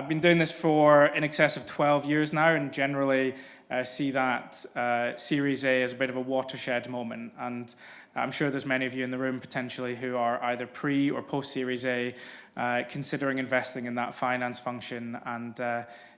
I've been doing this for in excess of 12 years now, and generally see that Series A as a bit of a watershed moment. And I'm sure there's many of you in the room potentially who are either pre or post Series A, considering investing in that finance function, and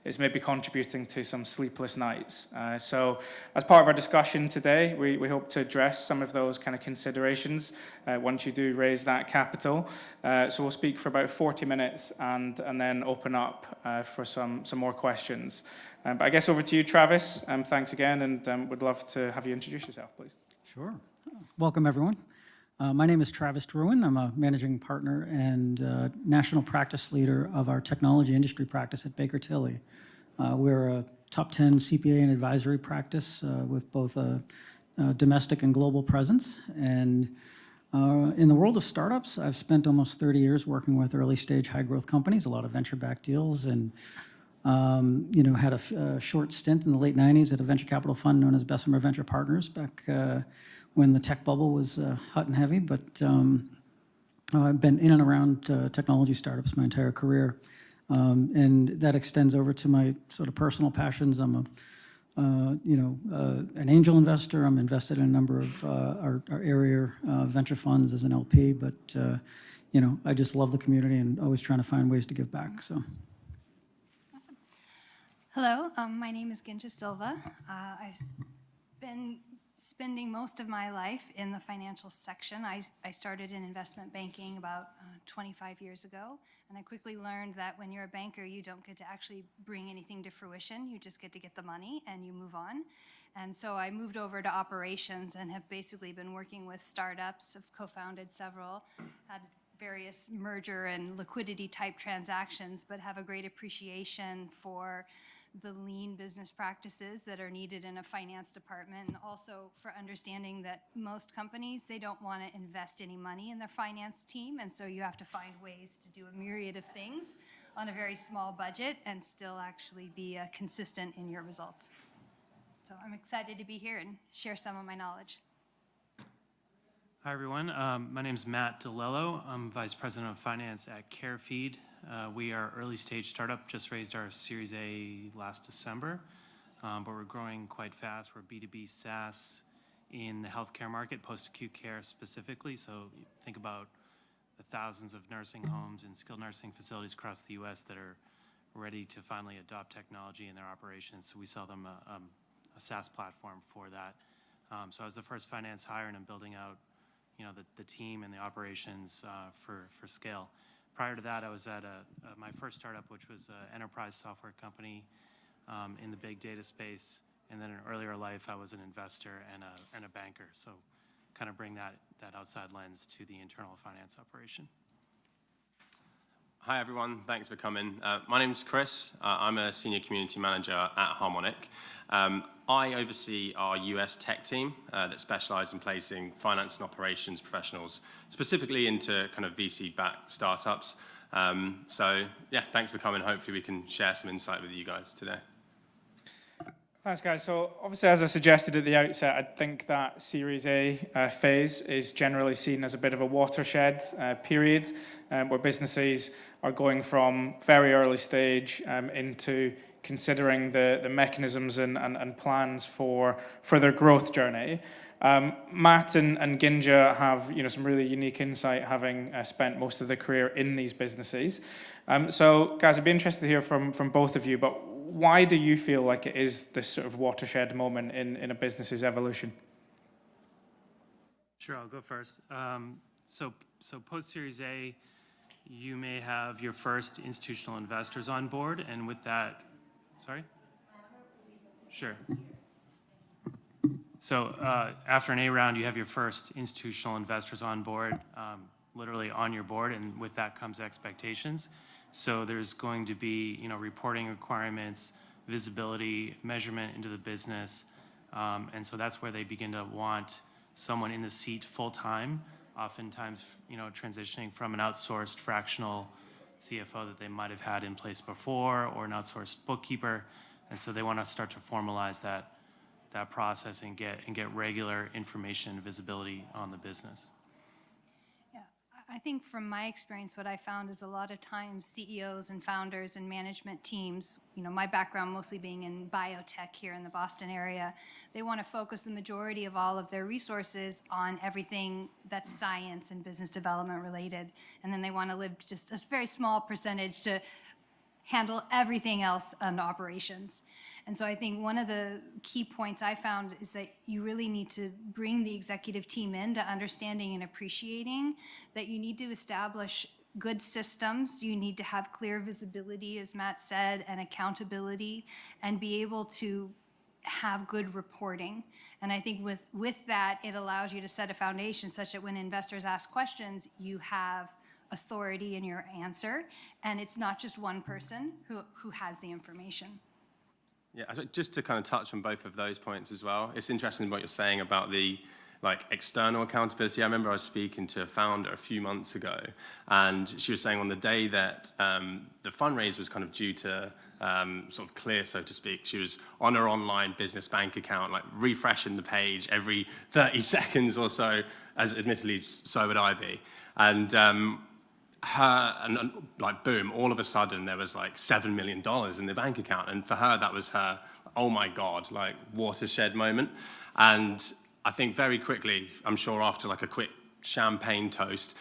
it's maybe contributing to some sleepless nights. So as part of our discussion today, we hope to address some of those kind of considerations once you do raise that capital. So we'll speak for about 40 minutes and then open up for some more questions. But I guess over to you, Travis. Thanks again, and would love to have you introduce yourself, please. Sure. Welcome, everyone. My name is Travis Drouin. I'm a managing partner and national practice leader of our technology industry practice at Baker Tilly. We're a top 10 CPA and advisory practice with both a domestic and global presence. And in the world of startups, I've spent almost 30 years working with early stage high growth companies, a lot of venture-backed deals, and had a short stint in the late 90s at a venture capital fund known as Bessemer Venture Partners back when the tech bubble was hot and heavy. But I've been in and around technology startups my entire career. And that extends over to my sort of personal passions. I'm an angel investor. I'm invested in a number of our area venture funds as an LP, but I just love the community and always trying to find ways to give back. So. Awesome. Hello, my name is Ginja Silva. I've been spending most of my life in the financial section. I started in investment banking about 25 years ago, and I quickly learned that when you're a banker, you don't get to actually bring anything to fruition. You just get to get the money and you move on. And so I moved over to operations and have basically been working with startups. I've co-founded several, had various merger and liquidity type transactions, but have a great appreciation for the lean business practices that are needed in a finance department, and also for understanding that most companies, they don't want to invest any money in their finance team, and so you have to find ways to do a myriad of things on a very small budget and still actually be consistent in your results. So I'm excited to be here and share some of my knowledge. Hi, everyone. My name is Matt DeLello. I'm Vice President of Finance at CareFeed. We are early stage startup, just raised our Series A last December, but we're growing quite fast. We're B2B SaaS in the healthcare market, post-acute care specifically. So think about the thousands of nursing homes and skilled nursing facilities across the US that are ready to finally adopt technology in their operations. So we sell them a SaaS platform for that. So I was the first finance hire, and I'm building out the team and the operations for scale. Prior to that, I was at my first startup, which was an enterprise software company in the big data space. And then in earlier life, I was an investor and a banker. So kind of bring that outside lens to the internal finance operation. Hi, everyone. Thanks for coming. My name's Chris. I'm a senior community manager at Harmonic. I oversee our US tech team that specialize in placing finance and operations professionals, specifically into kind of VC-backed startups. So yeah, thanks for coming. Hopefully we can share some insight with you guys today. Thanks, guys. So obviously, as I suggested at the outset, I think that Series A phase is generally seen as a bit of a watershed period where businesses are going from very early stage into considering the mechanisms and plans for their growth journey. Matt and Ginja have some really unique insight, having spent most of their career in these businesses. So guys, I'd be interested to hear from both of you, but why do you feel like it is this sort of watershed moment in a business's evolution? Sure, I'll go first. So post-Series A, you may have your first institutional investors on board, and with that, sorry? Sure. So after an A round, you have your first institutional investors on board, literally on your board, and with that comes expectations. So there's going to be, reporting requirements, visibility, measurement into the business, and so that's where they begin to want someone in the seat full time. Oftentimes, transitioning from an outsourced fractional CFO that they might have had in place before, or an outsourced bookkeeper, and so they want to start to formalize that process and get regular information and visibility on the business. Yeah, I think from my experience, what I found is a lot of times CEOs and founders and management teams, my background mostly being in biotech here in the Boston area, they want to focus the majority of all of their resources on everything that's science and business development related. And then they want to live just a very small percentage to handle everything else on operations. And so I think one of the key points I found is that you really need to bring the executive team into understanding and appreciating that you need to establish good systems. You need to have clear visibility, as Matt said, and accountability, and be able to have good reporting. And I think with that, it allows you to set a foundation such that when investors ask questions, you have authority in your answer, and it's not just one person who has the information. Yeah, just to kind of touch on both of those points as well, it's interesting what you're saying about the external accountability. I remember I was speaking to a founder a few months ago, and she was saying on the day that the fundraise was kind of due to sort of clear, so to speak, she was on her online business bank account, refreshing the page every 30 seconds or so, as admittedly so would I be. And boom, all of a sudden there was $7 million in the bank account. And for her, that was her, oh my God, watershed moment. And I think very quickly, I'm sure after a quick champagne toast,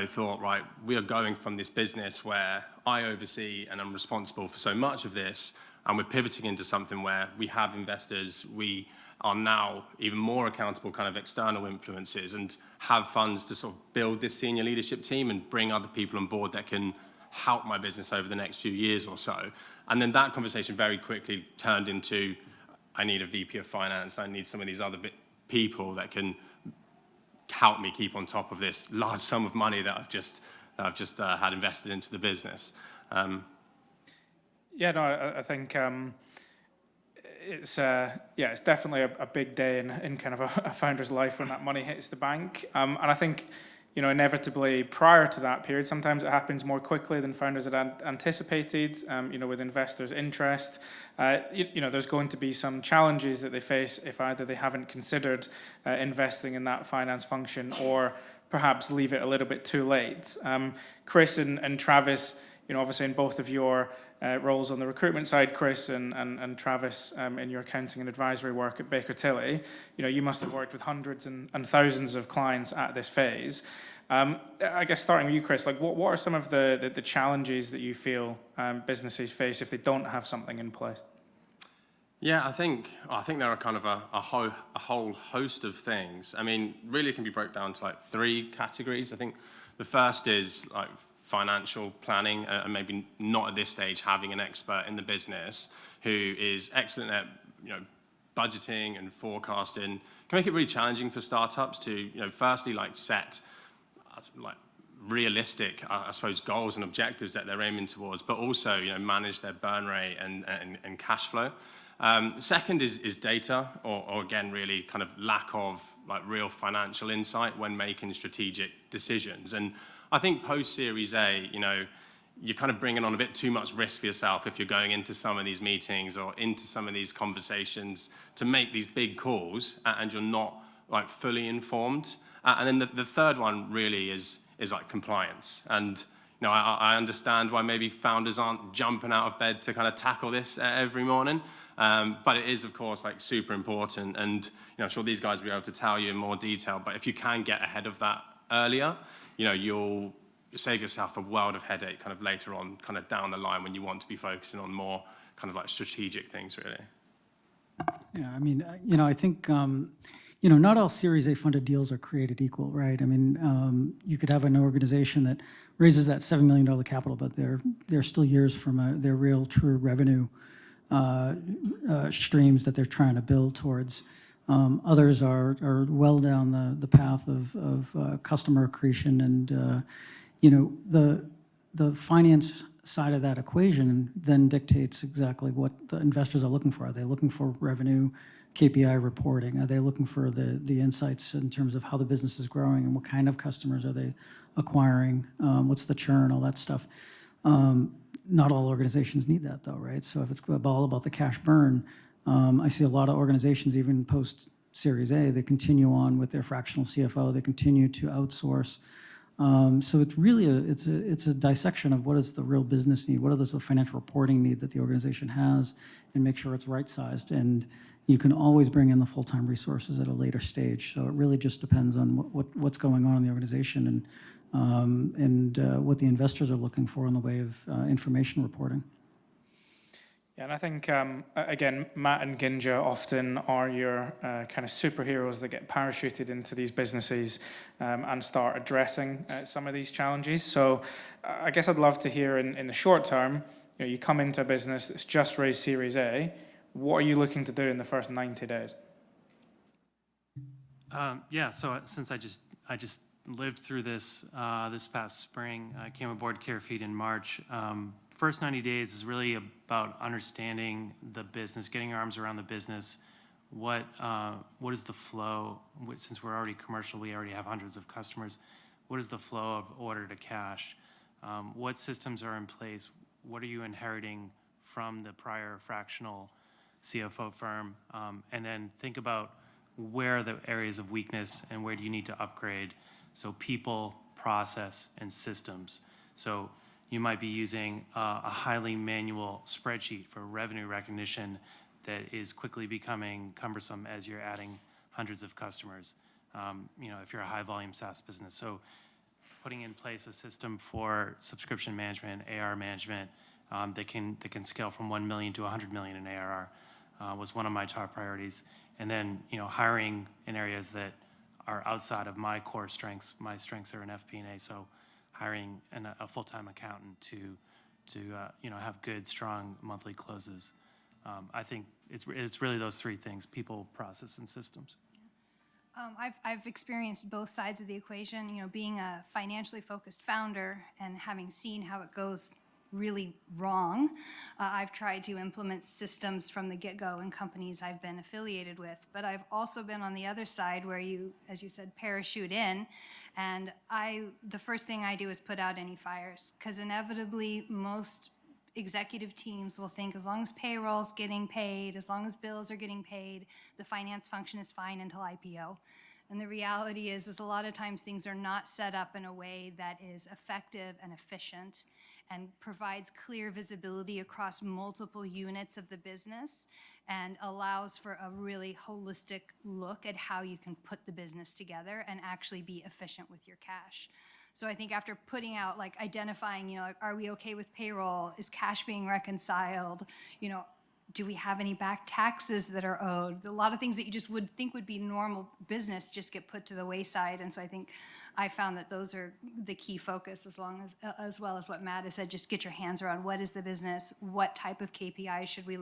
thought, right, we are going from this business where I oversee and I'm responsible for so much of this, and we're pivoting into something where we have investors, we are now even more accountable kind of external influences, and have funds to sort of build this senior leadership team and bring other people on board that can help my business over the next few years or so. And then that conversation very quickly turned into, I need a VP of finance, I need some of these other people that can help me keep on top of this large sum of money that I've just had invested into the business. Yeah, no, I think it's definitely a big day in kind of a founder's life when that money hits the bank. And I think, inevitably prior to that period, sometimes it happens more quickly than founders had anticipated, with investors' interest. There's going to be some challenges that they face if either they haven't considered investing in that finance function, or perhaps leave it a little bit too late. Chris and Travis, obviously in both of your roles on the recruitment side, Chris and Travis, in your accounting and advisory work at Baker Tilly, you must have worked with hundreds and thousands of clients at this phase. I guess starting with you, Chris, what are some of the challenges that you feel businesses face if they don't have something in place? Yeah, I think there are kind of a whole host of things. I mean, really it can be broken down to 3 categories. I think the first is financial planning, and maybe not at this stage having an expert in the business who is excellent at budgeting and forecasting can make it really challenging for startups to firstly set realistic I suppose goals and objectives that they're aiming towards, but also manage their burn rate and cash flow. Second is data, or again really kind of lack of real financial insight when making strategic decisions. And I think post Series A, you're kind of bringing on a bit too much risk for yourself if you're going into some of these meetings or into some of these conversations to make these big calls and you're not fully informed. And then the third one really is compliance. And I understand why maybe founders aren't jumping out of bed to kind of tackle this every morning. But it is, of course, super important. And I'm sure these guys will be able to tell you in more detail. But if you can get ahead of that earlier, you'll save yourself a world of headache kind of later on, kind of down the line when you want to be focusing on more kind of strategic things, really. Yeah, I mean, I think, not all Series A funded deals are created equal, right? I mean, you could have an organization that raises that $7 million capital, but they're still years from their real true revenue streams that they're trying to build towards. Others are well down the path of customer accretion, and the finance side of that equation then dictates exactly what the investors are looking for. Are they looking for revenue KPI reporting? Are they looking for the insights in terms of how the business is growing and what kind of customers are they acquiring? What's the churn? All that stuff. Not all organizations need that though, right? So if it's all about the cash burn, I see a lot of organizations, even post Series A, they continue on with their fractional CFO. They continue to outsource So it's really it's a dissection of what is the real business need, what is the financial reporting need that the organization has, and make sure it's right-sized. And you can always bring in the full-time resources at a later stage. So it really just depends on what's going on in the organization and what the investors are looking for in the way of information reporting. Yeah, and I think, again, Matt and Ginja often are your kind of superheroes that get parachuted into these businesses and start addressing some of these challenges. So I guess I'd love to hear in the short term, you come into a business that's just raised Series A, what are you looking to do in the first 90 days? Yeah, so since I just lived through this this past spring, I came aboard CareFeed in March. First 90 days is really about understanding the business, getting your arms around the business. What is the flow? Since we're already commercial, we already have hundreds of customers. What is the flow of order to cash? What systems are in place? What are you inheriting from the prior fractional CFO firm? And then think about where are the areas of weakness and where do you need to upgrade? So people, process, and systems. So you might be using a highly manual spreadsheet for revenue recognition that is quickly becoming cumbersome as you're adding hundreds of customers, if you're a high volume SaaS business. So putting in place a system for subscription management, AR management, that can scale from 1 million to 100 million in ARR was one of my top priorities. And then, hiring in areas that are outside of my core strengths. My strengths are in FP&A, so hiring a full-time accountant to have good, strong monthly closes. I think it's really those three things: people, process, and systems. I've experienced both sides of the equation, being a financially focused founder and having seen how it goes really wrong. I've tried to implement systems from the get-go in companies I've been affiliated with, but I've also been on the other side where you, as you said, parachute in, and the first thing I do is put out any fires, because inevitably most executive teams will think as long as payroll's getting paid, as long as bills are getting paid, the finance function is fine until IPO. And the reality is a lot of times things are not set up in a way that is effective and efficient and provides clear visibility across multiple units of the business and allows for a really holistic look at how you can put the business together and actually be efficient with your cash. So I think after putting out, identifying, are we okay with payroll? Is cash being reconciled? Do we have any back taxes that are owed? A lot of things that you just would think would be normal business just get put to the wayside. And so I think I found that those are the key focus, as well as what Matt has said, just get your hands around what is the business, what type of KPIs should we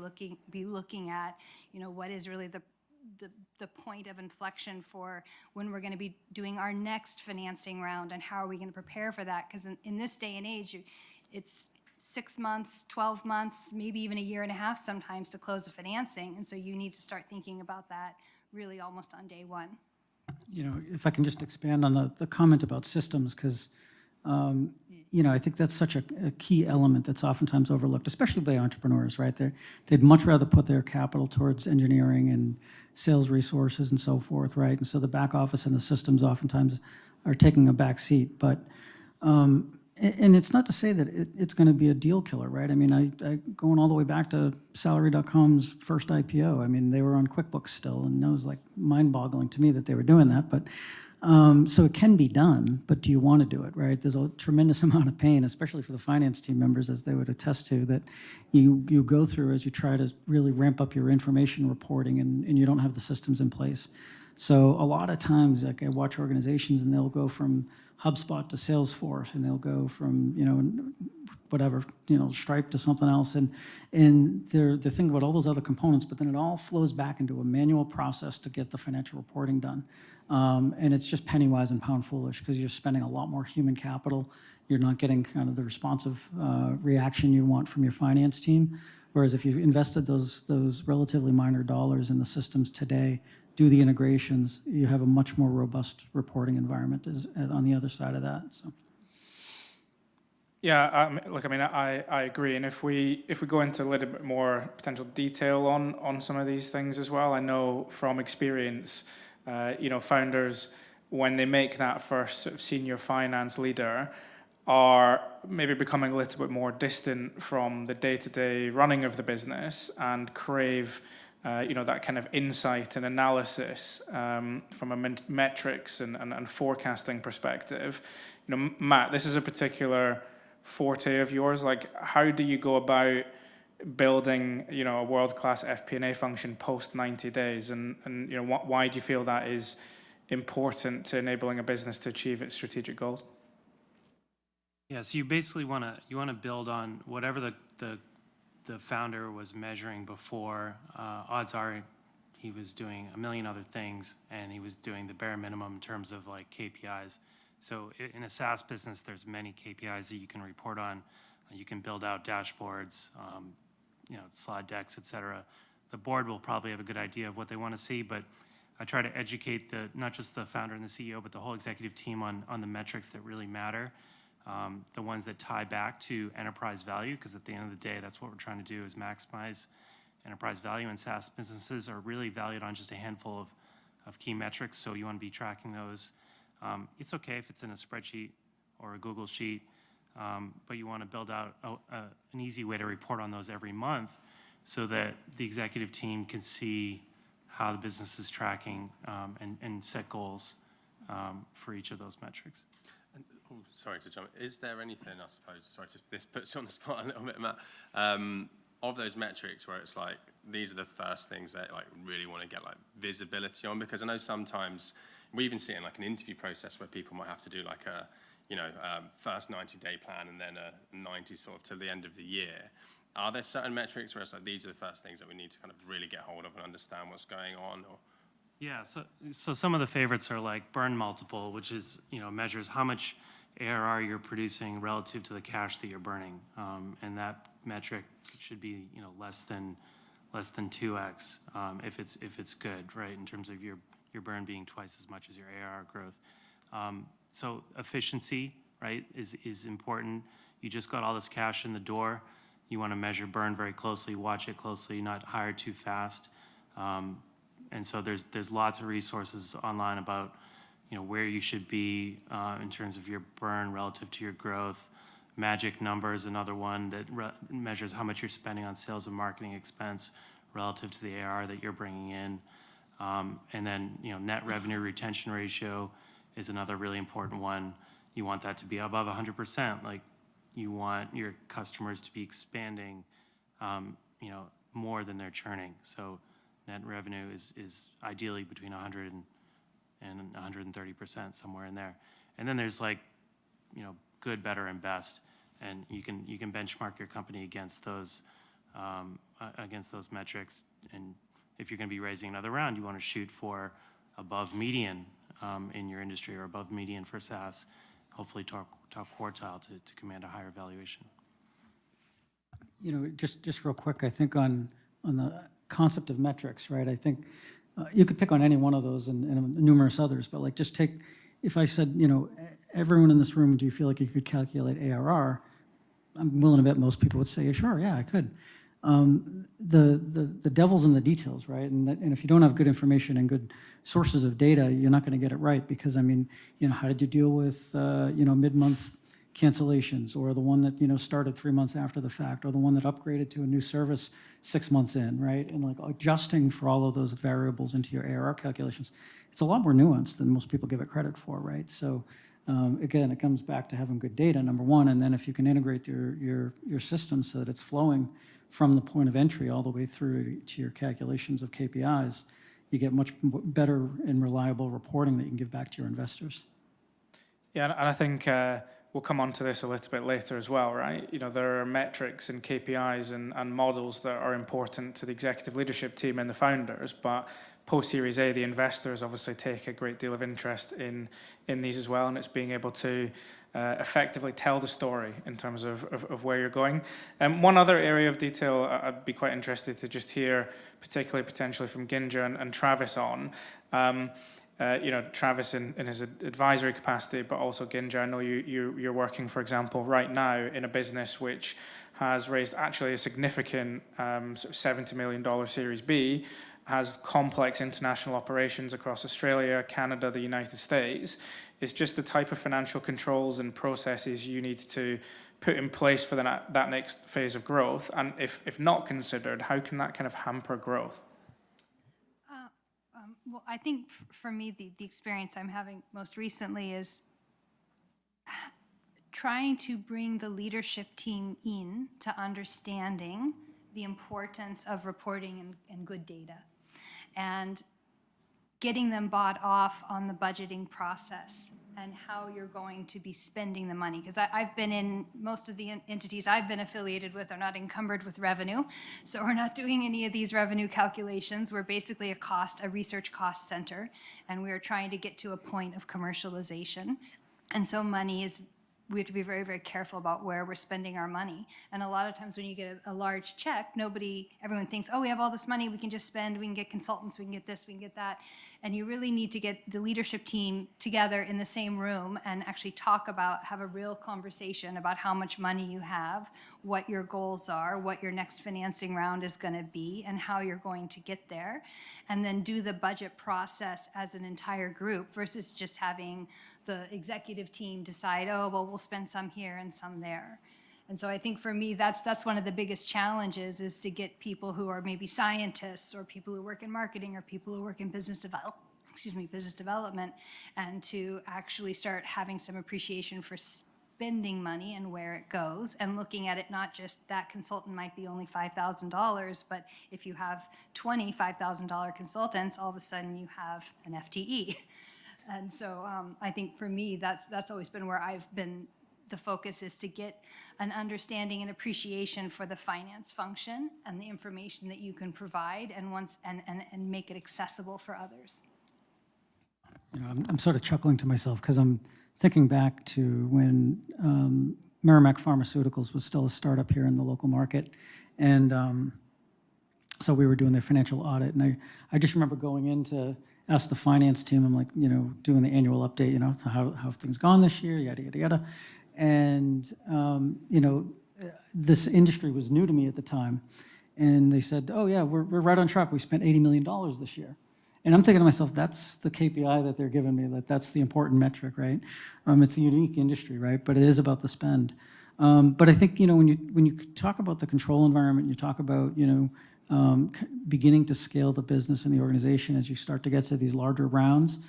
be looking at, what is really the point of inflection for when we're going to be doing our next financing round, and how are we going to prepare for that? Because in this day and age, it's 6 months, 12 months, maybe even a year and a half sometimes to close a financing. And so you need to start thinking about that really almost on day one. If I can just expand on the comment about systems, because, I think that's such a key element that's oftentimes overlooked, especially by entrepreneurs, right? They'd much rather put their capital towards engineering and sales resources and so forth, right? And so the back office and the systems oftentimes are taking a back seat. But and it's not to say that it's going to be a deal killer, right? I mean, I going all the way back to Salary.com's first IPO. I mean, they were on QuickBooks still, and it was mind-boggling to me that they were doing that. But so it can be done, but do you want to do it, right? There's a tremendous amount of pain, especially for the finance team members, as they would attest to, that you go through as you try to really ramp up your information reporting, and you don't have the systems in place. So a lot of times, I watch organizations, and they'll go from HubSpot to Salesforce, and they'll go from, Stripe to something else. And they're thinking about all those other components, but then it all flows back into a manual process to get the financial reporting done. And it's just penny wise and pound foolish, because you're spending a lot more human capital. You're not getting kind of the responsive reaction you want from your finance team. Whereas if you've invested those relatively minor dollars in the systems today, do the integrations, you have a much more robust reporting environment on the other side of that. So. Yeah, look, I agree. And if we go into a little bit more potential detail on some of these things as well, I know from experience, founders when they make that first sort of senior finance leader, are maybe becoming a little bit more distant from the day-to-day running of the business and crave, that kind of insight and analysis from a metrics and forecasting perspective. Matt, this is a particular forte of yours. Like, how do you go about building, a world-class FP&A function post 90 days, and why do you feel that is important to enabling a business to achieve its strategic goals? Yeah, so you basically want to build on whatever the founder was measuring before. Odds are he was doing a million other things, and he was doing the bare minimum in terms of like KPIs. So in a SaaS business, there's many KPIs that you can report on. You can build out dashboards, slide decks, et cetera. The board will probably have a good idea of what they want to see, but I try to educate not just the founder and the CEO, but the whole executive team on the metrics that really matter. The ones that tie back to enterprise value, because at the end of the day, that's what we're trying to do, is maximize enterprise value, and SaaS businesses are really valued on just a handful of key metrics, so you want to be tracking those. It's okay if it's in a spreadsheet or a Google Sheet, but you want to build out an easy way to report on those every month so that the executive team can see how the business is tracking and set goals for each of those metrics. Sorry to jump. Is there anything, I suppose, this puts you on the spot a little bit, Matt, of those metrics where it's like, these are the first things that like really want to get like visibility on? Because I know sometimes we even see it in like an interview process where people might have to do like a, first 90-day plan and then a 90 sort of to the end of the year. Are there certain metrics where it's like, these are the first things that we need to kind of really get hold of and understand what's going on? Or? Yeah, so some of the favorites are like burn multiple, which is, measures how much ARR you're producing relative to the cash that you're burning, and that metric should be less than 2x if it's good, right, in terms of your burn being twice as much as your ARR growth. So efficiency, right, is important. You just got all this cash in the door. You want to measure burn very closely, watch it closely, not hire too fast. And so there's lots of resources online about where you should be in terms of your burn relative to your growth. Magic number is another one that measures how much you're spending on sales and marketing expense relative to the ARR that you're bringing in. And then net revenue retention ratio is another really important one. You want that to be above 100%. Like, you want your customers to be expanding more than they're churning. So net revenue is ideally between 100 and 130%, somewhere in there. And then there's like, good, better, and best, and you can benchmark your company against those metrics. And if you're going to be raising another round, you want to shoot for above median in your industry, or above median for SaaS, hopefully top quartile to command a higher valuation. Just real quick, I think on the concept of metrics, right? I think you could pick on any one of those and numerous others, but like, just take, if I said, everyone in this room, do you feel like you could calculate ARR? I'm willing to bet most people would say, sure, yeah, I could. The devil's in the details, right? And if you don't have good information and good sources of data, you're not going to get it right, because how did you deal with mid-month cancellations, or the one that started 3 months after the fact, or the one that upgraded to a new service 6 months in, right? And like, adjusting for all of those variables into your ARR calculations, it's a lot more nuanced than most people give it credit for, right? So again, it comes back to having good data, number one, and then if you can integrate your system so that it's flowing from the point of entry all the way through to your calculations of KPIs, you get much better and reliable reporting that you can give back to your investors. Yeah, and I think we'll come on to this a little bit later as well, right? There are metrics and KPIs and models that are important to the executive leadership team and the founders, but post-Series A, the investors obviously take a great deal of interest in these as well, and it's being able to effectively tell the story in terms of where you're going. One other area of detail I'd be quite interested to just hear, particularly potentially from Ginja and Travis on. Travis in his advisory capacity, but also Ginja, I know you're working, for example, right now in a business which has raised actually a significant sort of $70 million Series B, has complex international operations across Australia, Canada, the United States, is just the type of financial controls and processes you need to put in place for that next phase of growth? And if not considered, how can that kind of hamper growth? Well, I think for me, the experience I'm having most recently is trying to bring the leadership team in to understanding the importance of reporting and good data, and getting them bought off on the budgeting process and how you're going to be spending the money. Because I've been in most of the entities I've been affiliated with are not encumbered with revenue. So we're not doing any of these revenue calculations. We're basically a research cost center, and we are trying to get to a point of commercialization. And so we have to be very, very careful about where we're spending our money. And a lot of times when you get a large check, everyone thinks, oh, we have all this money, we can just spend, we can get consultants, we can get this, we can get that. And you really need to get the leadership team together in the same room and actually have a real conversation about how much money you have, what your goals are, what your next financing round is gonna be, and how you're going to get there. And then do the budget process as an entire group versus just having the executive team decide, oh, well, we'll spend some here and some there. And so I think for me, that's one of the biggest challenges, is to get people who are maybe scientists or people who work in marketing or people who work in business development, and to actually start having some appreciation for spending money and where it goes, and looking at it not just that consultant might be only $5,000, but if you have 20 $5,000 consultants, all of a sudden you have an FTE. And so I think for me, that's always been where the focus is to get an understanding and appreciation for the finance function and the information that you can provide, and make it accessible for others. You know, I'm sort of chuckling to myself because I'm thinking back to when Merrimack Pharmaceuticals was still a startup here in the local market. And so we were doing their financial audit, and I just remember going in to ask the finance team, I'm like, doing the annual update, so how have things gone this year, yada, yada, yada. And, this industry was new to me at the time. And they said, oh yeah, we're right on track. We spent $80 million this year. And I'm thinking to myself, that's the KPI that they're giving me, that's the important metric, right? It's a unique industry, right? But it is about the spend. But I think, when you talk about the control environment, you talk about, beginning to scale the business and the organization as you start to get to these larger rounds.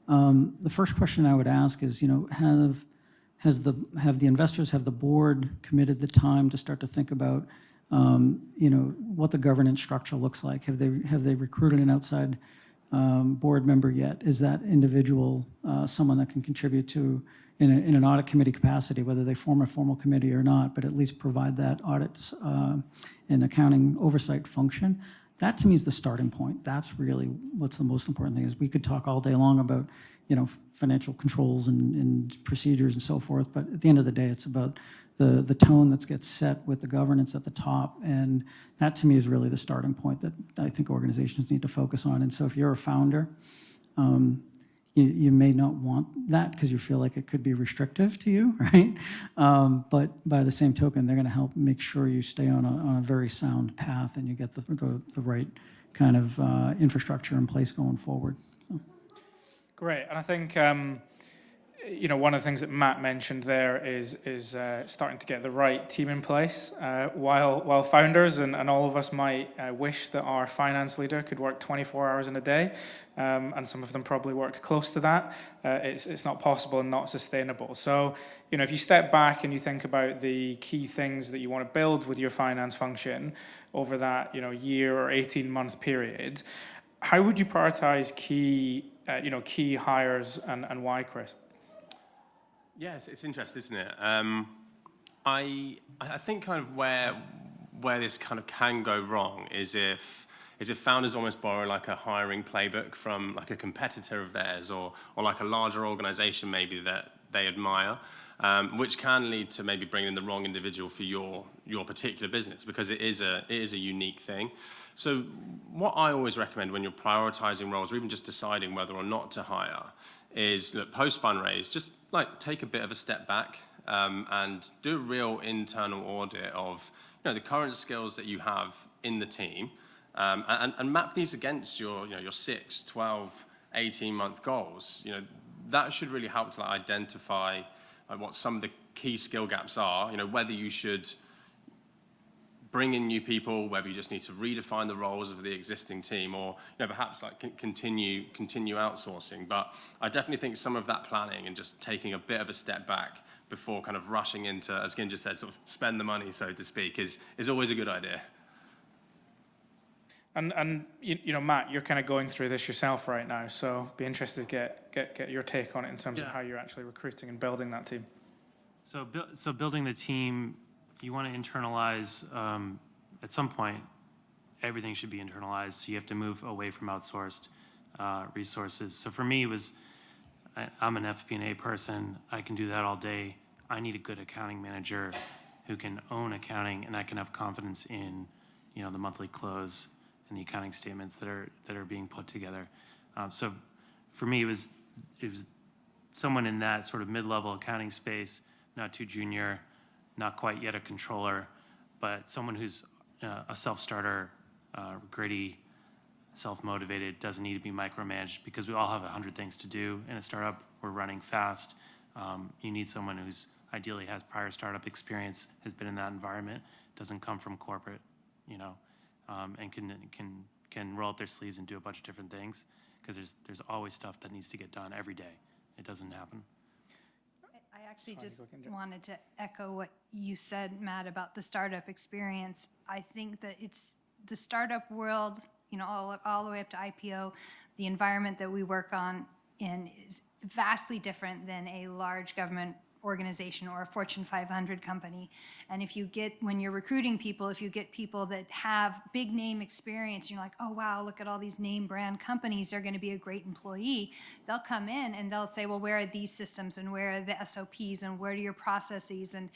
The first question I would ask is, have the investors, have the board committed the time to start to think about, what the governance structure looks like? Have they recruited an outside board member yet? Is that individual someone that can contribute to, in an audit committee capacity, whether they form a formal committee or not, but at least provide that audit and accounting oversight function? That to me is the starting point. That's really what's the most important thing. Is we could talk all day long about, financial controls and procedures and so forth, but at the end of the day, it's about the tone that gets set with the governance at the top, and that to me is really the starting point that I think organizations need to focus on. And so if you're a founder, you may not want that because you feel like it could be restrictive to you, right? But by the same token, they're going to help make sure you stay on a very sound path and you get the right kind of infrastructure in place going forward. So. Great, and I think one of the things that Matt mentioned there is starting to get the right team in place. While founders and all of us might wish that our finance leader could work 24 hours in a day, and some of them probably work close to that, it's not possible and not sustainable. So, if you step back and you think about the key things that you want to build with your finance function over that year or 18-month period, how would you prioritize key hires and why, Chris? Yes, it's interesting, isn't it? I think kind of where this kind of can go wrong is if founders almost borrow like a hiring playbook from like a competitor of theirs or like a larger organization maybe that they admire, which can lead to maybe bringing in the wrong individual for your particular business, because it is a unique thing. So what I always recommend when you're prioritizing roles or even just deciding whether or not to hire is, look, post fundraise, just like take a bit of a step back and do a real internal audit of the current skills that you have in the team, and map these against your, your 6, 12, 18-month goals. That should really help to identify what some of the key skill gaps are, whether you should bring in new people, whether you just need to redefine the roles of the existing team, or perhaps continue outsourcing. But I definitely think some of that planning and just taking a bit of a step back before kind of rushing into, as Gin just said, sort of spend the money, so to speak, is always a good idea. And Matt, you're kind of going through this yourself right now, so be interested to get your take on it in terms of how you're actually recruiting and building that team. So building the team, you want to internalize, at some point, everything should be internalized, so you have to move away from outsourced resources. So for me, I'm an FP&A person. I can do that all day. I need a good accounting manager who can own accounting, and I can have confidence in, the monthly close and the accounting statements that are being put together. So for me, it was someone in that sort of mid-level accounting space, not too junior, not quite yet a controller, but someone who's a self-starter, gritty, self-motivated, doesn't need to be micromanaged, because we all have 100 things to do in a startup. We're running fast. You need someone who's ideally has prior startup experience, has been in that environment, doesn't come from corporate, and can roll up their sleeves and do a bunch of different things, because there's always stuff that needs to get done every day. It doesn't happen. I actually just wanted to echo what you said, Matt, about the startup experience. I think that it's the startup world, all the way up to IPO, the environment that we work in is vastly different than a large government organization or a Fortune 500 company. And when you're recruiting people, if you get people that have big name experience, you're like, oh wow, look at all these name brand companies, they're going to be a great employee. They'll come in and they'll say, well, where are these systems and where are the SOPs and where are your processes? And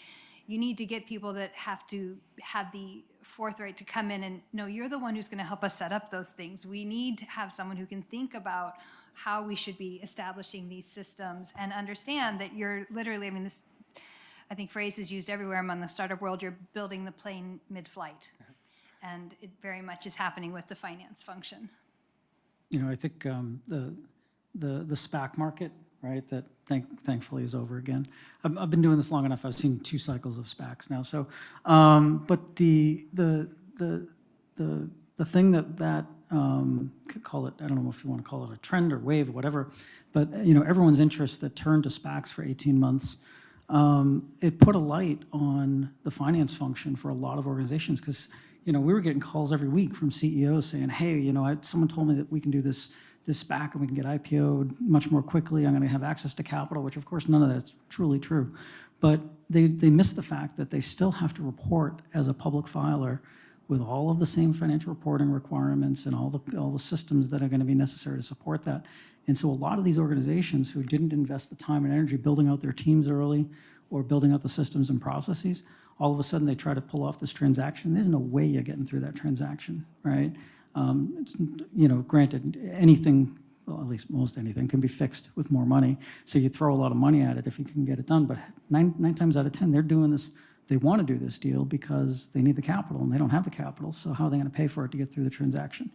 you need to get people that have to have the forthright to come in and, no, you're the one who's going to help us set up those things. We need to have someone who can think about how we should be establishing these systems and understand that you're literally, this, I think, phrase is used everywhere among the startup world, you're building the plane mid-flight. And it very much is happening with the finance function. I think the SPAC market, right, that thankfully is over again. I've been doing this long enough. I've seen 2 cycles of SPACs now. So, but the thing that call it, I don't know if you want to call it a trend or wave or whatever, but everyone's interest that turned to SPACs for 18 months, it put a light on the finance function for a lot of organizations, because we were getting calls every week from CEOs saying, hey, someone told me that we can do this SPAC and we can get IPO'd much more quickly. I'm going to have access to capital, which of course none of that's truly true. But they miss the fact that they still have to report as a public filer with all of the same financial reporting requirements and all the systems that are going to be necessary to support that. And so a lot of these organizations who didn't invest the time and energy building out their teams early or building out the systems and processes, all of a sudden they try to pull off this transaction. There's no way you're getting through that transaction, right? Granted, anything, well, at least most anything, can be fixed with more money. So you throw a lot of money at it if you can get it done. But nine times out of 10, they're doing this. They want to do this deal because they need the capital, and they don't have the capital. So how are they going to pay for it to get through the transaction?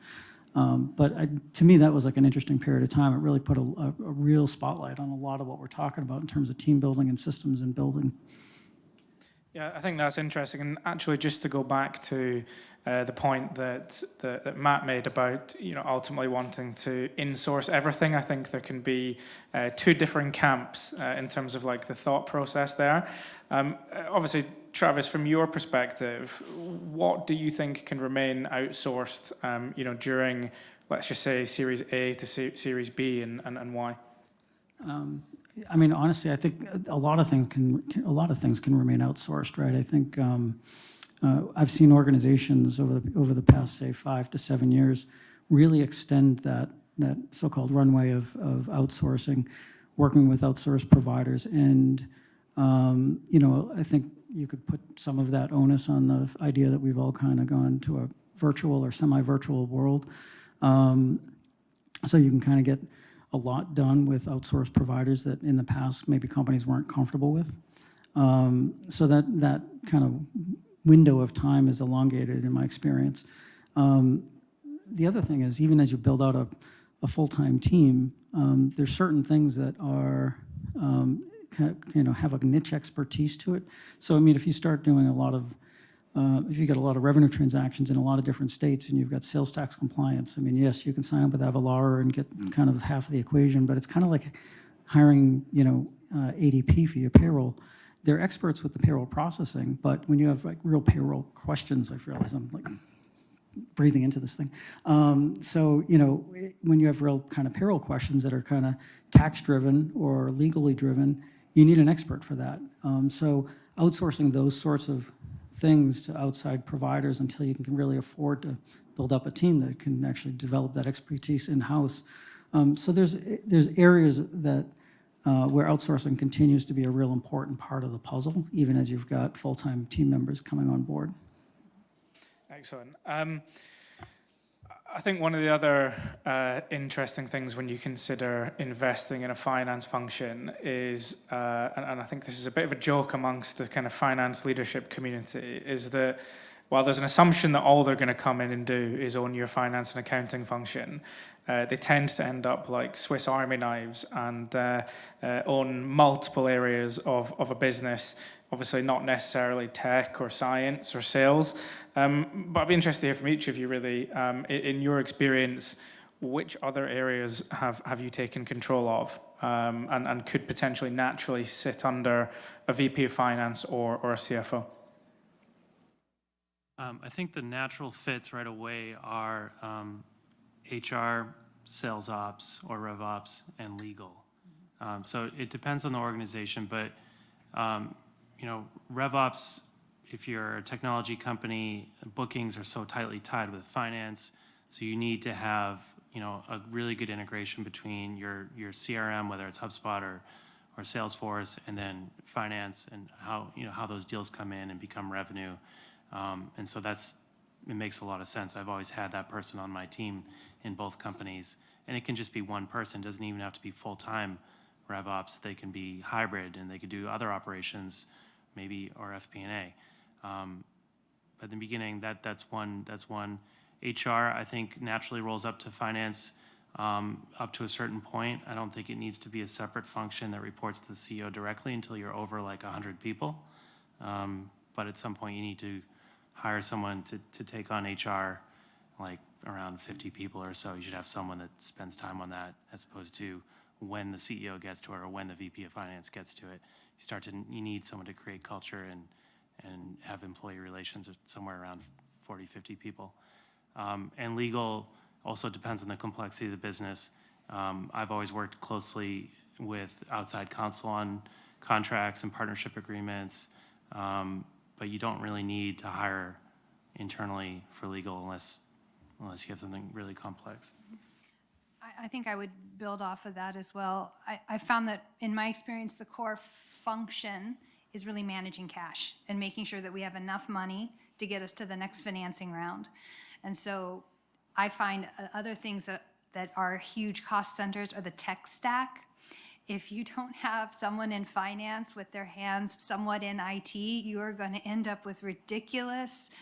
To me, that was like an interesting period of time. It really put a real spotlight on a lot of what we're talking about in terms of team building and systems and building. Yeah, I think that's interesting. And actually, just to go back to the point that Matt made about ultimately wanting to insource everything, I think there can be 2 different camps in terms of the thought process there. Obviously, Travis, from your perspective, what do you think can remain outsourced, during, let's just say, Series A to Series B, and why? Honestly, I think a lot of things can remain outsourced, right? I think I've seen organizations over the past, say, 5 to 7 years really extend that so-called runway of outsourcing, working with outsourced providers, and I think you could put some of that onus on the idea that we've all kind of gone to a virtual or semi-virtual world, so you can kind of get a lot done with outsourced providers that in the past maybe companies weren't comfortable with. So that kind of window of time is elongated in my experience. the other thing is, even as you build out a full-time team, there's certain things that are, have a niche expertise to it. So, I mean, if you start doing a lot of, if you get a lot of revenue transactions in a lot of different states and you've got sales tax compliance, I mean, yes, you can sign up with Avalara and get kind of half of the equation, but it's kind of like hiring, ADP for your payroll. They're experts with the payroll processing, but when you have like real payroll questions, I realize I'm like breathing into this thing. So, when you have real kind of payroll questions that are kind of tax-driven or legally driven, you need an expert for that. So outsourcing those sorts of things to outside providers until you can really afford to build up a team that can actually develop that expertise in-house. So there's areas that where outsourcing continues to be a real important part of the puzzle, even as you've got full-time team members coming on board. Excellent. I think one of the other interesting things when you consider investing in a finance function is, and I think this is a bit of a joke amongst the kind of finance leadership community, is that while there's an assumption that all they're going to come in and do is own your finance and accounting function, they tend to end up like Swiss Army knives and own multiple areas of a business, obviously not necessarily tech or science or sales. But I'd be interested to hear from each of you really, in your experience, which other areas have you taken control of and could potentially naturally sit under a VP of finance or a CFO? I think the natural fits right away are HR, sales ops, or rev ops, and legal. So it depends on the organization, but rev ops, if you're a technology company, bookings are so tightly tied with finance, so you need to have a really good integration between your CRM, whether it's HubSpot or Salesforce, and then finance and how those deals come in and become revenue. And so it makes a lot of sense. I've always had that person on my team in both companies, and it can just be one person. It doesn't even have to be full-time rev ops. They can be hybrid, and they could do other operations, maybe, or FP&A. But in the beginning, that's one. HR, I think, naturally rolls up to finance up to a certain point. I don't think it needs to be a separate function that reports to the CEO directly until you're over like 100 people. But at some point, you need to hire someone to take on HR, like around 50 people or so. You should have someone that spends time on that, as opposed to when the CEO gets to it or when the VP of finance gets to it. You need someone to create culture and have employee relations somewhere around 40, 50 people. And legal also depends on the complexity of the business. I've always worked closely with outside counsel on contracts and partnership agreements, but you don't really need to hire internally for legal unless you have something really complex. I think I would build off of that as well. I found that in my experience, the core function is really managing cash and making sure that we have enough money to get us to the next financing round. And so I find other things that are huge cost centers are the tech stack. If you don't have someone in finance with their hands somewhat in IT, you are going to end up with ridiculous,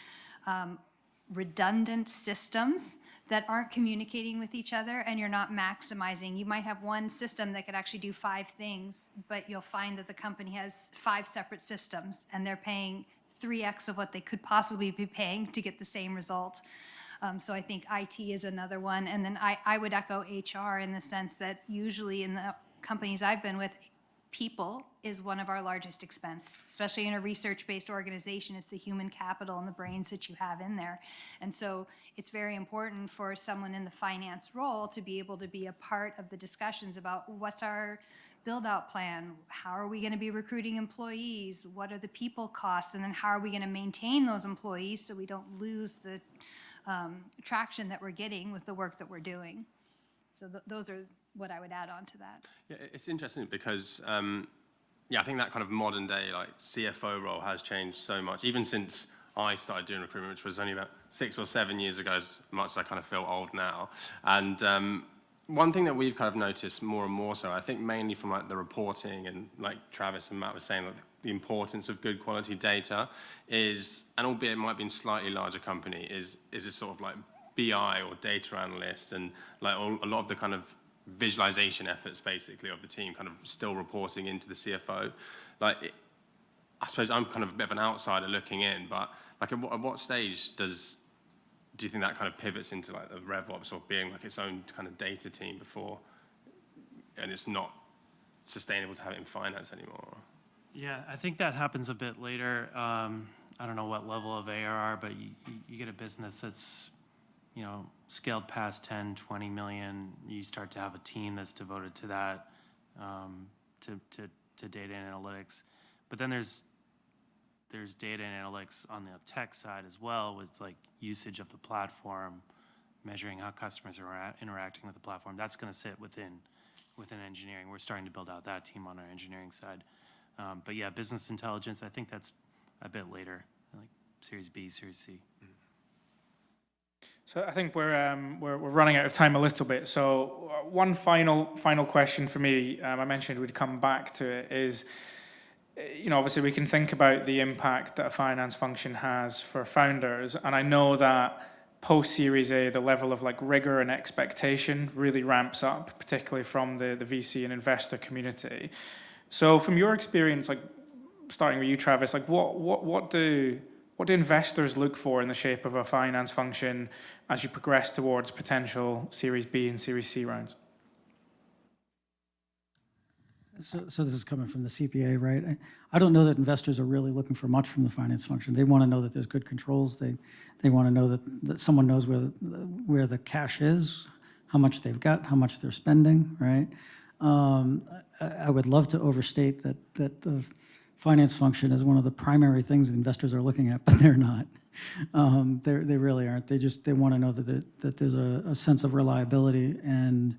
redundant systems that aren't communicating with each other, and you're not maximizing. You might have one system that could actually do 5 things, but you'll find that the company has 5 separate systems, and they're paying 3x of what they could possibly be paying to get the same result. So I think IT is another one. And then I would echo HR in the sense that usually in the companies I've been with, people is one of our largest expense, especially in a research-based organization. It's the human capital and the brains that you have in there. And so it's very important for someone in the finance role to be able to be a part of the discussions about what's our build-out plan, how are we going to be recruiting employees, what are the people costs, and then how are we going to maintain those employees so we don't lose the traction that we're getting with the work that we're doing. So those are what I would add on to that. Yeah, it's interesting because, I think that kind of modern day like CFO role has changed so much, even since I started doing recruitment, which was only about 6 or 7 years ago, as much as I kind of feel old now. And one thing that we've kind of noticed more and more so, I think mainly from like the reporting and like Travis and Matt were saying, like the importance of good quality data is, and albeit it might be in a slightly larger company, is this sort of like BI or data analysts and like a lot of the kind of visualization efforts basically of the team kind of still reporting into the CFO. Like, I suppose I'm kind of a bit of an outsider looking in, but like at what stage do you think that kind of pivots into like the RevOps or being like its own kind of data team before, and it's not sustainable to have it in finance anymore? Yeah, I think that happens a bit later. I don't know what level of ARR, but you get a business that's, you know, scaled past 10, 20 million, you start to have a team that's devoted to that, to data and analytics. But then there's data and analytics on the tech side as well, with like usage of the platform, measuring how customers are interacting with the platform. That's going to sit within engineering. We're starting to build out that team on our engineering side. But yeah, business intelligence, I think that's a bit later, like Series B, Series C. So I think we're running out of time a little bit. So one final question for me, I mentioned we'd come back to it, is, you know, obviously we can think about the impact that a finance function has for founders, and I know that post-Series A, the level of like rigor and expectation really ramps up, particularly from the VC and investor community. So from your experience, like starting with you, Travis, like what do investors look for in the shape of a finance function as you progress towards potential Series B and Series C rounds? So this is coming from the CPA, right? I don't know that investors are really looking for much from the finance function. They want to know that there's good controls. They want to know that someone knows where the cash is, how much they've got, how much they're spending, right? I would love to overstate that the finance function is one of the primary things that investors are looking at, but they're not. They really aren't. They want to know that there's a sense of reliability and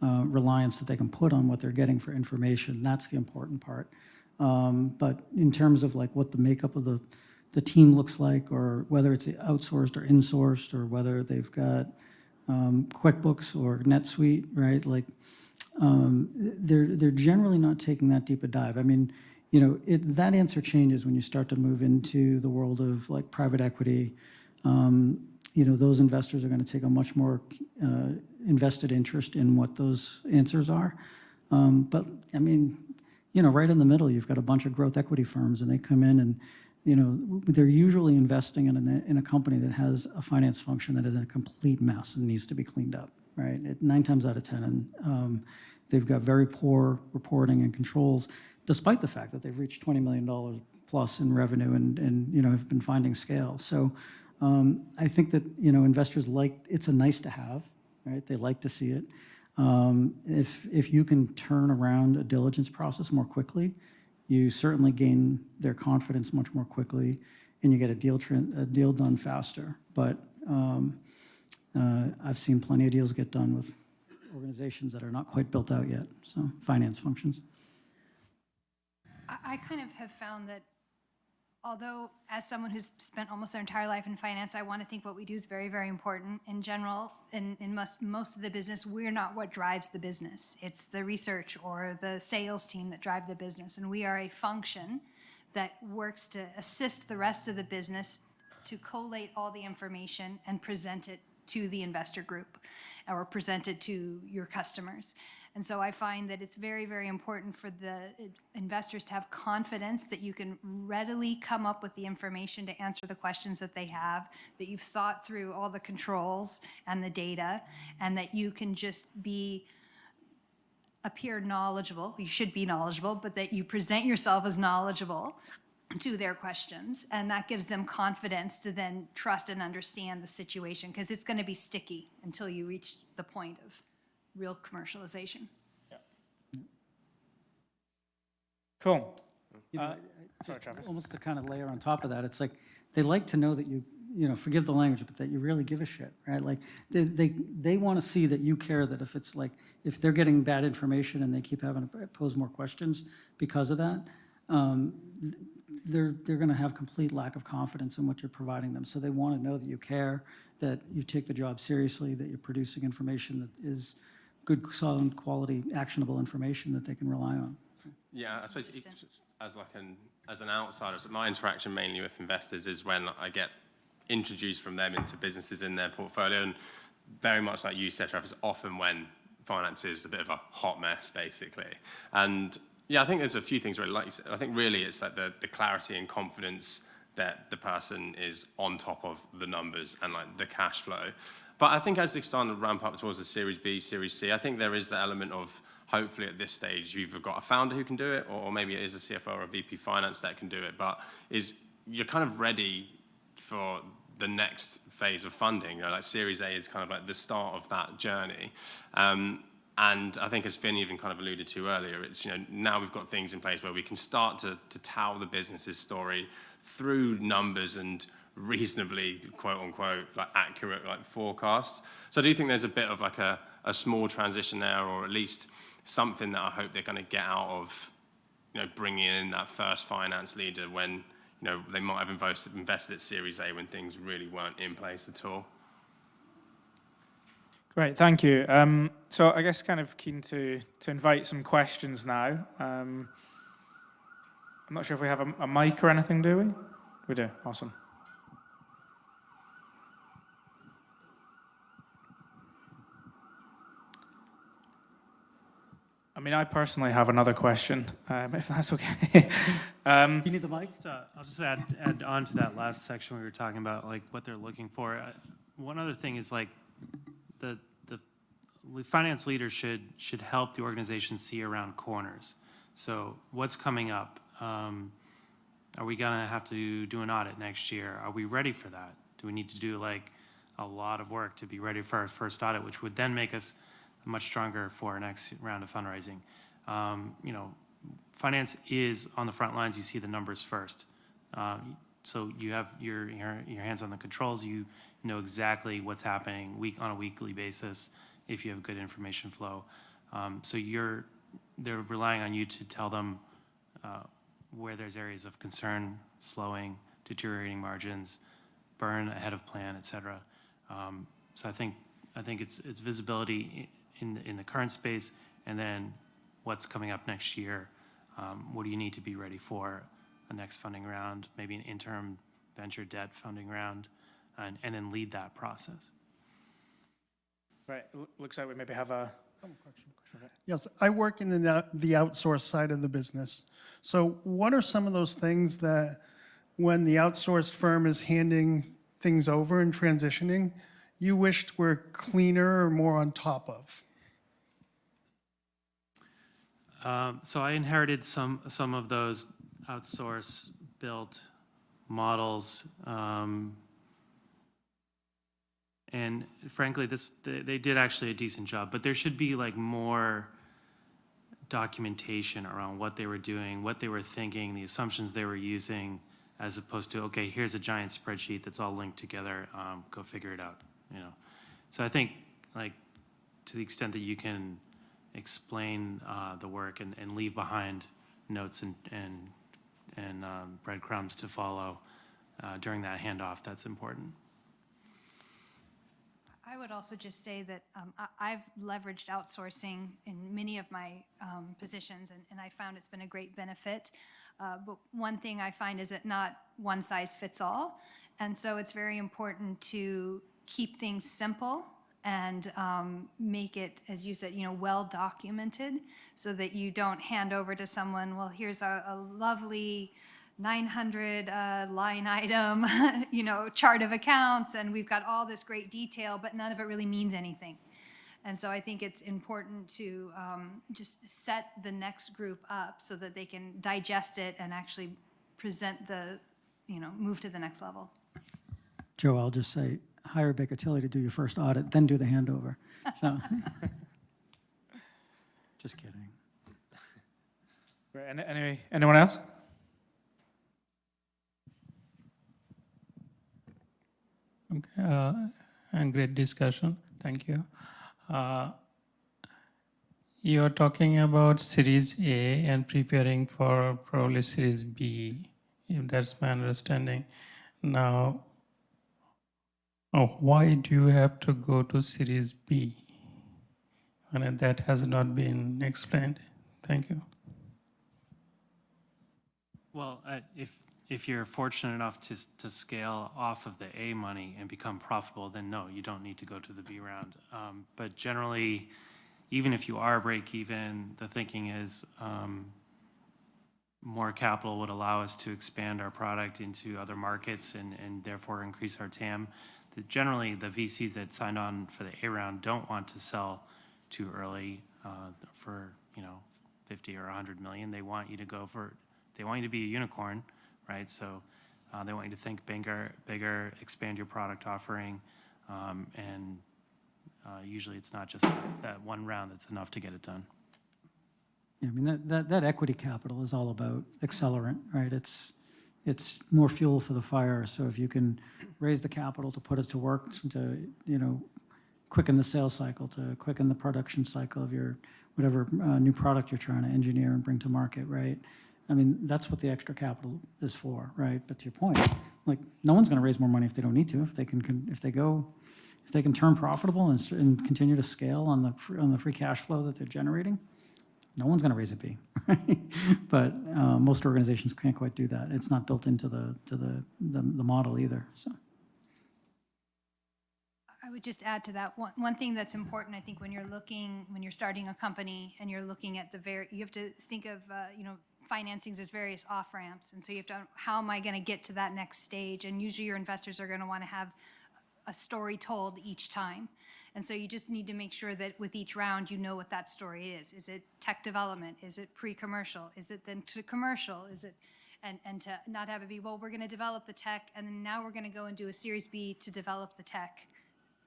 reliance that they can put on what they're getting for information. That's the important part. But in terms of like what the makeup of the team looks like, or whether it's outsourced or insourced, or whether they've got QuickBooks or NetSuite, right? Like they're generally not taking that deep a dive. I mean, you know, that answer changes when you start to move into the world of like private equity. You know, those investors are going to take a much more invested interest in what those answers are. But I mean, you know, right in the middle, you've got a bunch of growth equity firms, and they come in and, you know, they're usually investing in a company that has a finance function that is in a complete mess and needs to be cleaned up, right? 9 times out of 10, and they've got very poor reporting and controls, despite the fact that they've reached $20 million plus in revenue and you know, have been finding scale. So I think that, you know, investors it's a nice to have, right? They like to see it. If you can turn around a diligence process more quickly, you certainly gain their confidence much more quickly, and you get a deal done faster. But I've seen plenty of deals get done with organizations that are not quite built out yet, so finance functions. I kind of have found that although as someone who's spent almost their entire life in finance, I want to think what we do is very, very important. In general, in most of the business, we're not what drives the business. It's the research or the sales team that drive the business. And we are a function that works to assist the rest of the business to collate all the information and present it to the investor group or present it to your customers. And so I find that it's very, very important for the investors to have confidence that you can readily come up with the information to answer the questions that they have, that you've thought through all the controls and the data, and that you can just appear knowledgeable. You should be knowledgeable, but that you present yourself as knowledgeable to their questions, and that gives them confidence to then trust and understand the situation, because it's going to be sticky until you reach the point of real commercialization. Yeah. Cool. You know, Sorry, Travis. Almost to kind of layer on top of that, it's like they like to know that you know, forgive the language, but that you really give a shit, right? Like they want to see that you care, that if it's like, if they're getting bad information and they keep having to pose more questions because of that, they're going to have complete lack of confidence in what you're providing them. So they want to know that you care, that you take the job seriously, that you're producing information that is good, solid, quality, actionable information that they can rely on. So. Yeah, I suppose as an outsider, so my interaction mainly with investors is when I get introduced from them into businesses in their portfolio. And very much like you said, Travis, often when finance is a bit of a hot mess, basically. And yeah, I think there's a few things really, like you said, I think really it's like the clarity and confidence that the person is on top of the numbers and like the cash flow. But I think as they start to ramp up towards the Series B, Series C, I think there is the element of hopefully at this stage you've either got a founder who can do it, or maybe it is a CFO or a VP finance that can do it. But you're kind of ready for the next phase of funding. Like Series A is kind of like the start of that journey. And I think as Finn even kind of alluded to earlier, it's, now we've got things in place where we can start to tell the business's story through numbers and reasonably, quote unquote, like accurate like forecasts. So I do think there's a bit of like a small transition there, or at least something that I hope they're going to get out of, bringing in that first finance leader when, they might have invested at Series A when things really weren't in place at all. Great, thank you. So I guess kind of keen to invite some questions now. I'm not sure if we have a mic or anything, do we? We do, awesome. I mean, I personally have another question, if that's okay. You need the mic? I'll just add on to that last section we were talking about, like what they're looking for. One other thing is like the finance leader should help the organization see around corners. So what's coming up? Are we gonna have to do an audit next year? Are we ready for that? Do we need to do like a lot of work to be ready for our first audit, which would then make us much stronger for our next round of fundraising? Finance is on the front lines. You see the numbers first. So you have your hands on the controls. You know exactly what's happening on a weekly basis if you have good information flow. So they're relying on you to tell them where there's areas of concern, slowing, deteriorating margins, burn ahead of plan, et cetera. So I think it's visibility in the current space, and then what's coming up next year. What do you need to be ready for a next funding round, maybe an interim venture debt funding round, and then lead that process. Right, looks like we maybe have a question. Yes, I work in the outsource side of the business. So what are some of those things that when the outsourced firm is handing things over and transitioning, you wished were cleaner or more on top of? So I inherited some of those outsource built models, and frankly, they did actually a decent job. But there should be like more documentation around what they were doing, what they were thinking, the assumptions they were using, as opposed to, okay, here's a giant spreadsheet that's all linked together. Go figure it out. So I think, like, to the extent that you can explain the work and leave behind notes and breadcrumbs to follow during that handoff, that's important. I would also just say that I've leveraged outsourcing in many of my positions, and I found it's been a great benefit. But one thing I find is that not one size fits all. And so it's very important to keep things simple and make it, as you said, well documented, so that you don't hand over to someone, well, here's a lovely 900 line item, chart of accounts, and we've got all this great detail, but none of it really means anything. And so I think it's important to just set the next group up so that they can digest it and actually present move to the next level. Joe, I'll just say, hire Baker Tilly to do your first audit, then do the handover. So, just kidding. Right, anyone else? Okay, and great discussion. Thank you. You are talking about Series A and preparing for probably Series B, if that's my understanding. Now, why do you have to go to Series B? And that has not been explained. Thank you. Well, if if you're fortunate enough to scale off of the A money and become profitable, then no, you don't need to go to the B round. But generally, even if you are break even, the thinking is more capital would allow us to expand our product into other markets and therefore increase our TAM. Generally, the VCs that signed on for the A round don't want to sell too early for 50 or 100 million. They want you to they want you to be a unicorn, right? So they want you to think bigger, expand your product offering, and usually it's not just that one round that's enough to get it done. Yeah, I mean, that equity capital is all about accelerant, right? It's more fuel for the fire. So if you can raise the capital to put it to work, to quicken the sales cycle, to quicken the production cycle of your whatever new product you're trying to engineer and bring to market, right? I mean, that's what the extra capital is for, right? But to your point, like, no one's going to raise more money if they don't need to. If they can turn profitable and continue to scale on the free cash flow that they're generating, no one's going to raise a B, right? But most organizations can't quite do that. It's not built into the model either. So I would just add to that one thing that's important. I think when you're starting a company and you're looking at you have to think of financings as various off ramps, and so you have to, how am I going to get to that next stage? And usually your investors are going to want to have a story told each time. And so you just need to make sure that with each round, you know what that story is. Is it tech development? Is it pre-commercial? Is it then to commercial? Is it, and to not have it be, well, we're going to develop the tech, and then now we're going to go and do a Series B to develop the tech.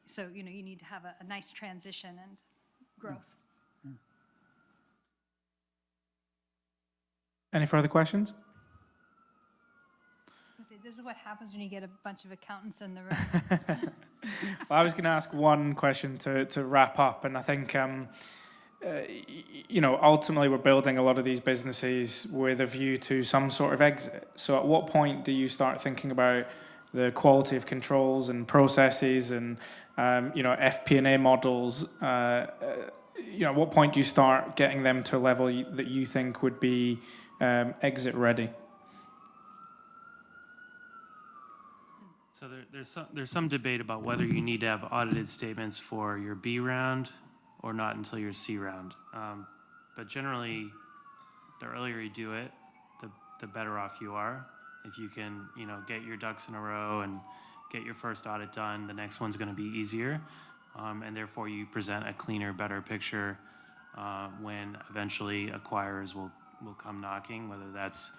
So, you need to have a nice transition and growth. Any further questions? This is what happens when you get a bunch of accountants in the room. Well, I was going to ask one question to wrap up, and I think, ultimately we're building a lot of these businesses with a view to some sort of exit. So at what point do you start thinking about the quality of controls and processes and, FP&A models? At what point do you start getting them to a level that you think would be exit ready? So there's some debate about whether you need to have audited statements for your B round or not until your C round. But generally, the earlier you do it, the better off you are. If you can, get your ducks in a row and get your first audit done, the next one's going to be easier, and therefore you present a cleaner, better picture when eventually acquirers will come knocking, whether that's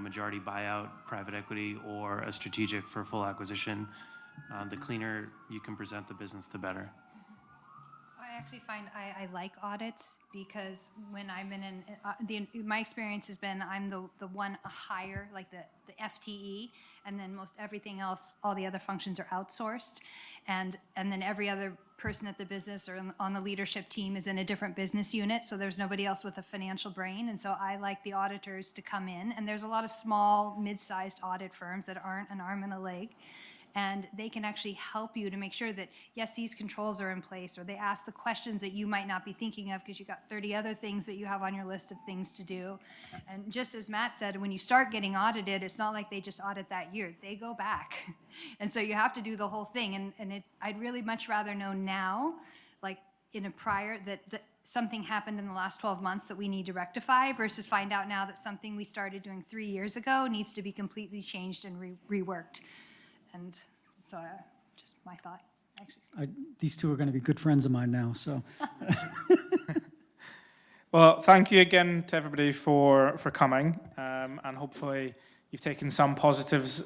majority buyout, private equity, or a strategic for full acquisition. The cleaner you can present the business, the better. I actually find I like audits because when I'm my experience has been I'm the one higher, like the FTE, and then most everything else, all the other functions are outsourced, and then every other person at the business or on the leadership team is in a different business unit, so there's nobody else with a financial brain, and so I like the auditors to come in, and there's a lot of small, mid-sized audit firms that aren't an arm and a leg, and they can actually help you to make sure that, yes, these controls are in place, or they ask the questions that you might not be thinking of because you got 30 other things that you have on your list of things to do. And just as Matt said, when you start getting audited, it's not like they just audit that year. They go back. And so you have to do the whole thing. And I'd really much rather know now, like in a prior, that something happened in the last 12 months that we need to rectify versus find out now that something we started doing 3 years ago needs to be completely changed and reworked. And so just my thought, actually. These two are going to be good friends of mine now, so. Well, thank you again to everybody for coming, and hopefully you've taken some positives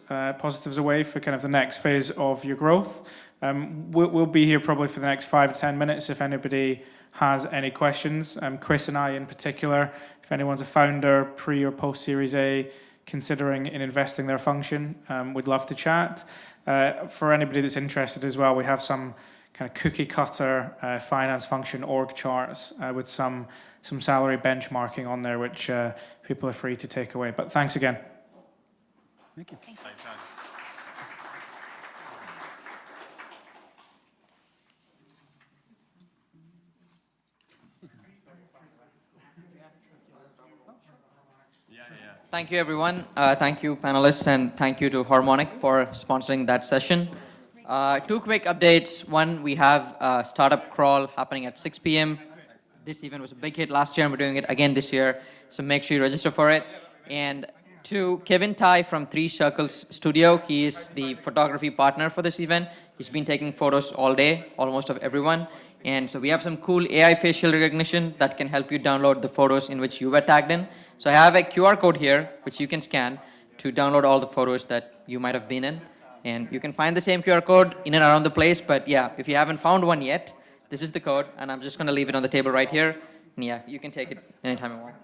away for kind of the next phase of your growth. We'll be here probably for the next 5 to 10 minutes if anybody has any questions. Chris and I in particular, if anyone's a founder, pre or post Series A, considering in investing their function, we'd love to chat. For anybody that's interested as well, we have some kind of cookie cutter finance function org charts with some salary benchmarking on there, which people are free to take away. But thanks again. Thank you. Thank you. Thanks, guys. Yeah. Thank you, everyone. Thank you, panelists, and thank you to Harmonic for sponsoring that session. Two quick updates. One, we have a startup crawl happening at 6 p.m. This event was a big hit last year, and we're doing it again this year. So make sure you register for it. And to Kevin Tai from Three Circles Studio, he is the photography partner for this event. He's been taking photos all day, almost of everyone. And so we have some cool AI facial recognition that can help you download the photos in which you were tagged in. So I have a QR code here, which you can scan to download all the photos that you might have been in. And you can find the same QR code in and around the place. But yeah, if you haven't found one yet, this is the code. And I'm just going to leave it on the table right here. And yeah, you can take it anytime you want.